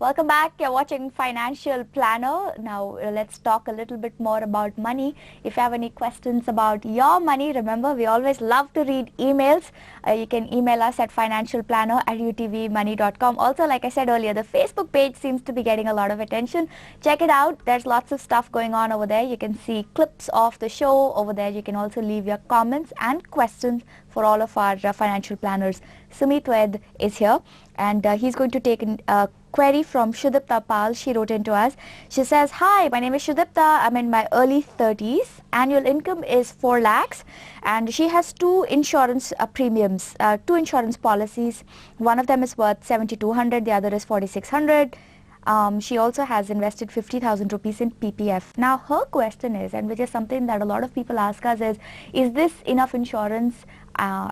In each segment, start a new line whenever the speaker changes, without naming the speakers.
Welcome back. You're watching Financial Planner. Now let's talk a little bit more about money. If you have any questions about your money, remember we always love to read emails. You can email us at financialplanner@utvmoney.com. Also, like I said earlier, the Facebook page seems to be getting a lot of attention. Check it out. There's lots of stuff going on over there. You can see clips of the show over there. You can also leave your comments and questions for all of our financial planners. Sumit Ved is here, and he's going to take a query from Shudipta Pal. She wrote in to us. She says, "Hi, my name is Shudipta. I'm in my early 30s. Annual income is 4 lakhs, and she has two insurance premiums, two insurance policies. One of them is worth 7,200, the other is 4,600. She also has invested 50,000 rupees in PPF. Now her question is, and which is something that a lot of people ask us, is this enough insurance?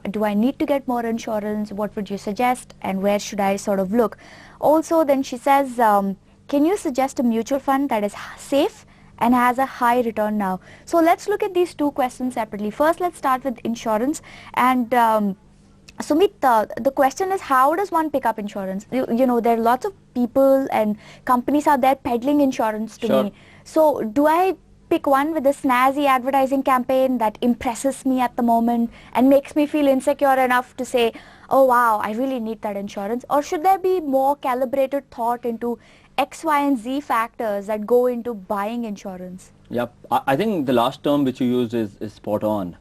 Do I need to get more insurance? What would you suggest, and where should I sort of look? Also, then she says, can you suggest a mutual fund that is safe and has a high return now? So let's look at these two questions separately. First, let's start with insurance. And Sumit, the question is, how does one pick up insurance? You know, there are lots of people and companies out there peddling insurance to me. So do I pick one with a snazzy advertising campaign that impresses me at the moment and makes me feel insecure enough to say, oh wow, I really need that insurance? Or should there be more calibrated thought into X, Y, and Z factors that go into buying insurance?
Yep, I think the last term which you used is spot on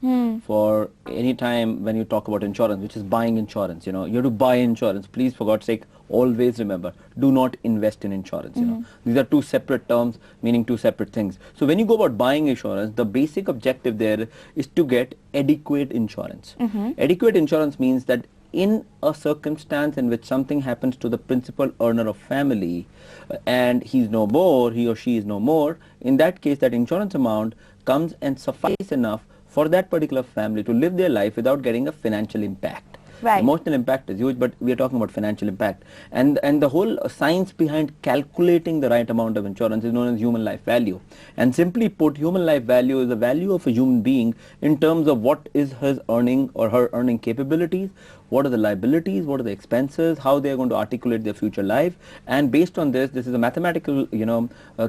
for any time when you talk about insurance, which is buying insurance. You know, you have to buy insurance. Please, for God's sake, always remember, do not invest in insurance. You know, these are two separate terms meaning two separate things. So when you go about buying insurance, the basic objective there is to get adequate insurance. Adequate insurance means that in a circumstance in which something happens to the principal earner of family and he or she is no more, in that case that insurance amount comes and suffice enough for that particular family to live their life without getting a financial impact.
Right.
Emotional impact is huge, but we are talking about financial impact. And the whole science behind calculating the right amount of insurance is known as human life value. And simply put, human life value is the value of a human being in terms of what is his earning or her earning capabilities, what are the liabilities, what are the expenses, how they are going to articulate their future life. And based on this is a mathematical,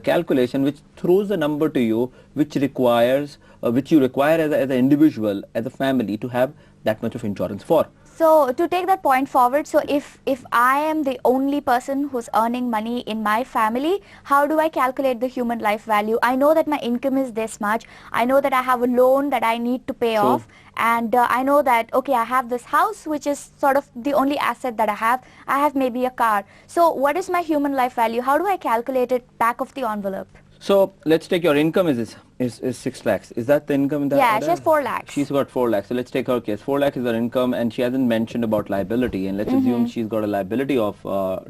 calculation which throws a number to you which you require as an individual, as a family, to have that much of insurance for.
So to take that point forward, so if I am the only person who's earning money in my family, how do I calculate the human life value? I know that my income is this much. I know that I have a loan that I need to pay off. And I know that, okay, I have this house, which is sort of the only asset that I have. I have maybe a car. So what is my human life value? How do I calculate it back of the envelope?
So let's take your income is 6 lakhs. Is that the income in that?
Yeah, she has 4 lakhs.
She's got 4 lakhs. So let's take her case. 4 lakhs is her income, and she hasn't mentioned about liability. And let's assume she's got a liability of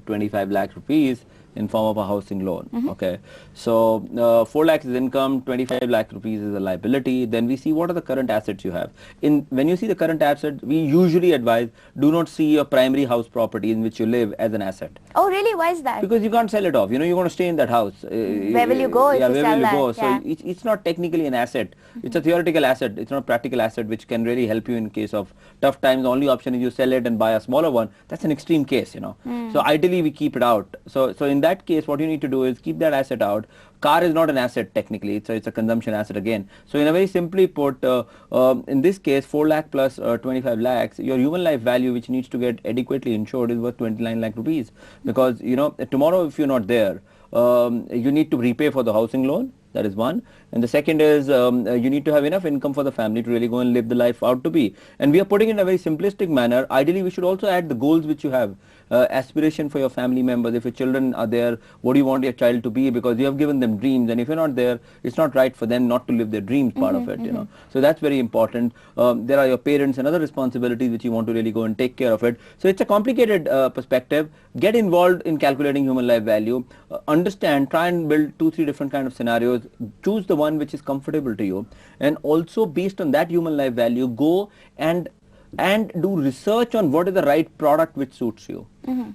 25 lakh rupees in form of a housing loan. Okay. So 4 lakhs is income, 25 lakh rupees is a liability. Then we see what are the current assets you have. When you see the current asset, we usually advise do not see your primary house property in which you live as an asset.
Oh really? Why is that?
Because you can't sell it off. You know, you're going to stay in that house.
Where will you go if you sell that?
Go. So it's not technically an asset. It's a theoretical asset. It's not a practical asset which can really help you in case of tough times. The only option is you sell it and buy a smaller one. That's an extreme case, you know. So ideally we keep it out. So in that case, what you need to do is keep that asset out. Car is not an asset technically. It's a consumption asset again. So in a very simply put, in this case, 4 lakh plus 25 lakhs, your human life value which needs to get adequately insured is worth 29 lakh rupees. Because, you know, tomorrow if you're not there, you need to repay for the housing loan. That is one. And the second is you need to have enough income for the family to really go and live the life out to be. And we are putting it in a very simplistic manner. Ideally, we should also add the goals which you have. Aspiration for your family members. If your children are there, what do you want your child to be? Because you have given them dreams, and if you're not there, it's not right for them not to live their dreams part of it, you know. So that's very important. There are your parents and other responsibilities which you want to really go and take care of it. So it's a complicated perspective. Get involved in calculating human life value. Understand, try and build 2-3 different kind of scenarios. Choose the one which is comfortable to you, and also based on that human life value, go and do research on what is the right product which suits you.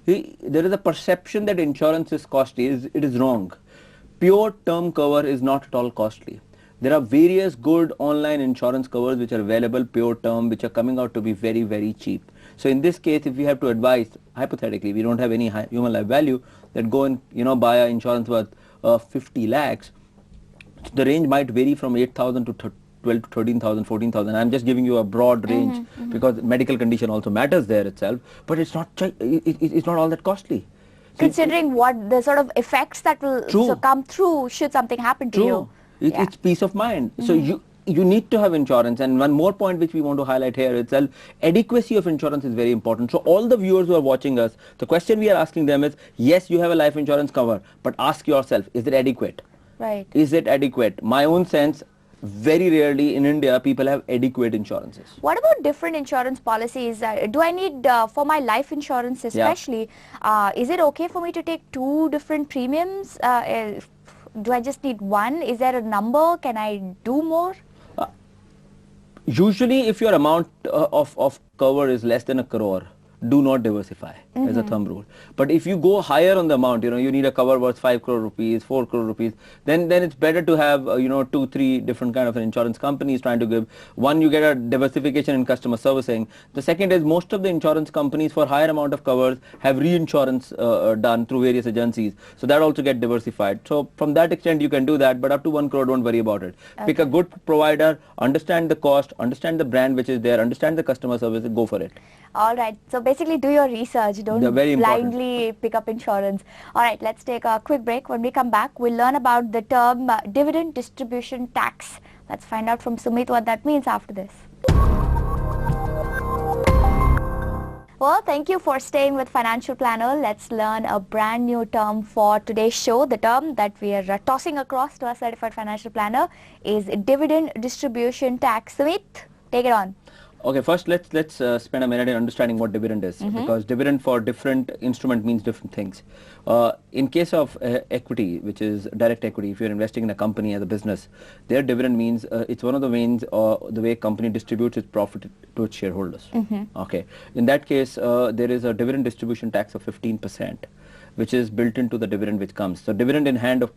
There is a perception that insurance is costly. It is wrong. Pure term cover is not at all costly. There are various good online insurance covers which are available, pure term, which are coming out to be very, very cheap. So in this case, if we have to advise, hypothetically, we don't have any human life value, that go and buy an insurance worth 50 lakhs, the range might vary from 8,000 to 12 to 13,000, 14,000. I'm just giving you a broad range because medical condition also matters there itself, but it's not it's not all that costly.
Considering what the sort of effects that will come through should something happen to you.
It's peace of mind. So you need to have insurance. And one more point which we want to highlight here itself, adequacy of insurance is very important. So all the viewers who are watching us, the question we are asking them is, yes, you have a life insurance cover, but ask yourself, is it adequate?
Right.
Is it adequate? My own sense, very rarely in India people have adequate insurances.
What about different insurance policies? Do I need, for my life insurance especially, is it okay for me to take 2 different premiums? Do I just need one? Is there a number? Can I do more?
Usually if your amount of cover is less than 1 crore, do not diversify as a thumb rule. But if you go higher on the amount, you need a cover worth 5 crore rupees, 4 crore rupees, then it's better to have 2, 3 different kind of insurance companies trying to give. One, you get a diversification in customer servicing. The second is most of the insurance companies for higher amount of covers have reinsurance done through various agencies, so that also get diversified. So from that extent you can do that, but up to 1 crore don't worry about it. Okay. Pick a good provider, understand the cost, understand the brand which is there, understand the customer service, and go for it.
All right. So basically do your research. Don't blindly pick up insurance. All right. Let's take a quick break. When we come back, we'll learn about the term dividend distribution tax. Let's find out from Sumit what that means after this. Well, thank you for staying with Financial Planner. Let's learn a brand new term for today's show. The term that we are tossing across to our certified financial planner is dividend distribution tax. Sumit, take it on.
Okay, first let's spend a minute in understanding what dividend is, because dividend for different instrument means different things. In case of equity, which is direct equity, if you're investing in a company as a business, their dividend means it's one of the means the way company distributes its profit to its shareholders. Okay, in that case, there is a dividend distribution tax of 15%, which is built into the dividend which comes. So dividend in hand of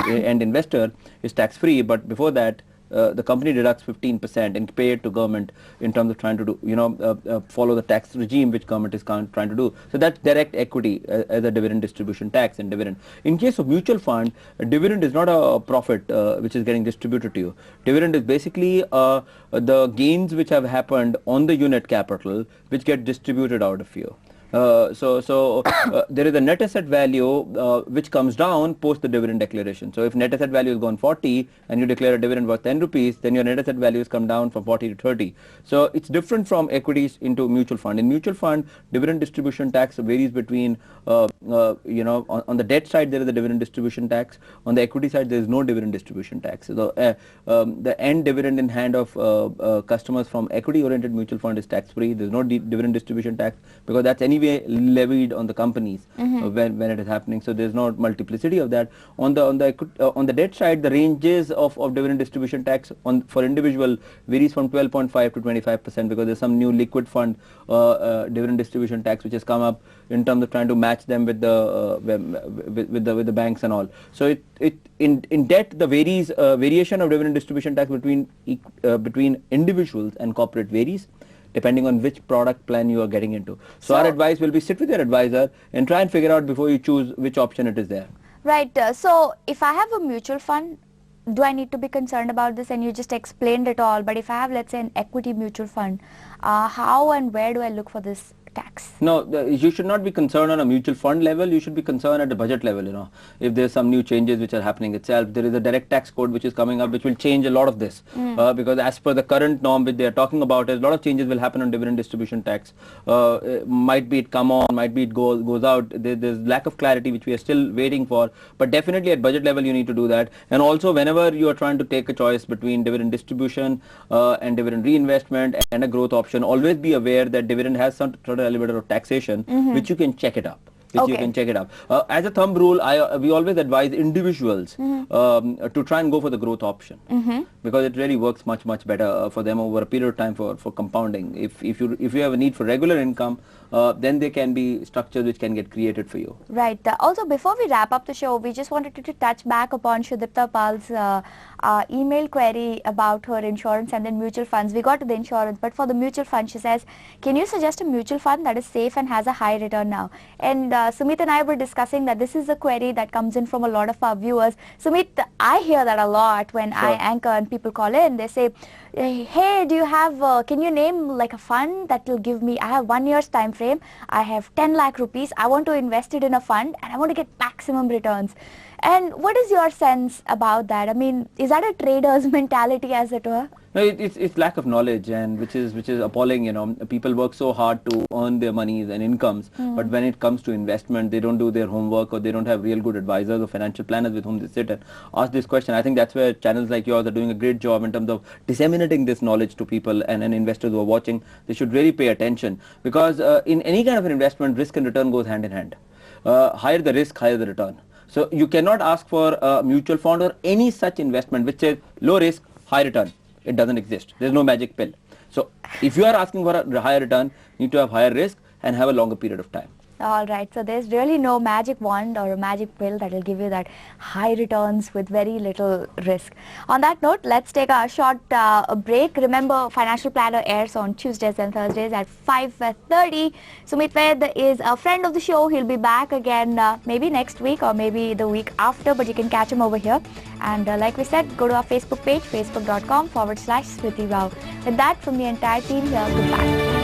end investor is tax free, but before that, the company deducts 15% and pay it to government in terms of trying to do, follow the tax regime which government is trying to do. So that's direct equity as a dividend distribution tax and dividend. In case of mutual fund, a dividend is not a profit which is getting distributed to you. Dividend is basically the gains which have happened on the unit capital which get distributed out of you. There is a net asset value which comes down post the dividend declaration. So if net asset value has gone 40 and you declare a dividend worth 10 rupees, then your net asset value has come down from 40 to 30. So it's different from equities into mutual fund. In mutual fund, dividend distribution tax varies between, on the debt side there is a dividend distribution tax. On the equity side there is no dividend distribution tax. So the end dividend in hand of customers from equity-oriented mutual fund is tax-free. There is no dividend distribution tax because that's anyway levied on the companies when it is happening. So there's no multiplicity of that. On the debt side, the ranges of dividend distribution tax for individual varies from 12.5 to 25% because there's some new liquid fund dividend distribution tax which has come up in terms of trying to match them with the banks and all. So in debt, the variation of dividend distribution tax between individuals and corporate varies depending on which product plan you are getting into. So our advice will be sit with your advisor and try and figure out before you choose which option it is there.
Right. So if I have a mutual fund, do I need to be concerned about this? And you just explained it all. But if I have, let's say, an equity mutual fund, how and where do I look for this tax?
No, you should not be concerned on a mutual fund level. You should be concerned at the budget level. If there's some new changes which are happening itself, there is a direct tax code which is coming up which will change a lot of this because as per the current norm which they are talking about, a lot of changes will happen on dividend distribution tax. Might be it come on, might be it goes out. There's lack of clarity which we are still waiting for, but definitely at budget level you need to do that. And also whenever you are trying to take a choice between dividend distribution and dividend reinvestment and a growth option, always be aware that dividend has some sort of element of taxation which you can check it up. which you
Okay.
can check it out. As a thumb rule, we always advise individuals to try and go for the growth option because it really works much better for them over a period of time for compounding. If you have a need for regular income, then there can be structures which can get created for you.
Right. Also, before we wrap up the show, we just wanted to touch back upon Shudipta Pal's email query about her insurance and then mutual funds. We got to the insurance, but for the mutual fund, she says, can you suggest a mutual fund that is safe and has a high return now? And Sumit and I were discussing that this is a query that comes in from a lot of our viewers. Sumit, I hear that a lot when I anchor and people call in. They say, hey, do you have, can you name like a fund that will give me, I have 1 year's time frame, I have 10 lakh rupees, I want to invest it in a fund and I want to get maximum returns. And what is your sense about that? I mean, is that a trader's mentality, as it were?
No, it's lack of knowledge, and which is appalling. You know, people work so hard to earn their monies and incomes, but when it comes to investment, they don't do their homework, or they don't have real good advisors or financial planners with whom they sit and ask this question. I think that's where channels like yours are doing a great job in terms of disseminating this knowledge to people and investors who are watching. They should really pay attention, because in any kind of an investment, risk and return goes hand in hand. Higher the risk, higher the return. So you cannot ask for a mutual fund or any such investment which says low risk, high return. It doesn't exist. There's no magic pill. So if you are asking for a higher return, you need to have higher risk and have a longer period of time.
All right, so there's really no magic wand or a magic pill that will give you that high returns with very little risk. On that note, let's take a short break. Remember, Financial Planner airs on Tuesdays and Thursdays at 5:30. Sumit Vaid is a friend of the show. He'll be back again maybe next week or maybe the week after, but you can catch him over here. And like we said, go to our Facebook page, facebook.com/Smriti Rao. With that, from the entire team here, goodbye.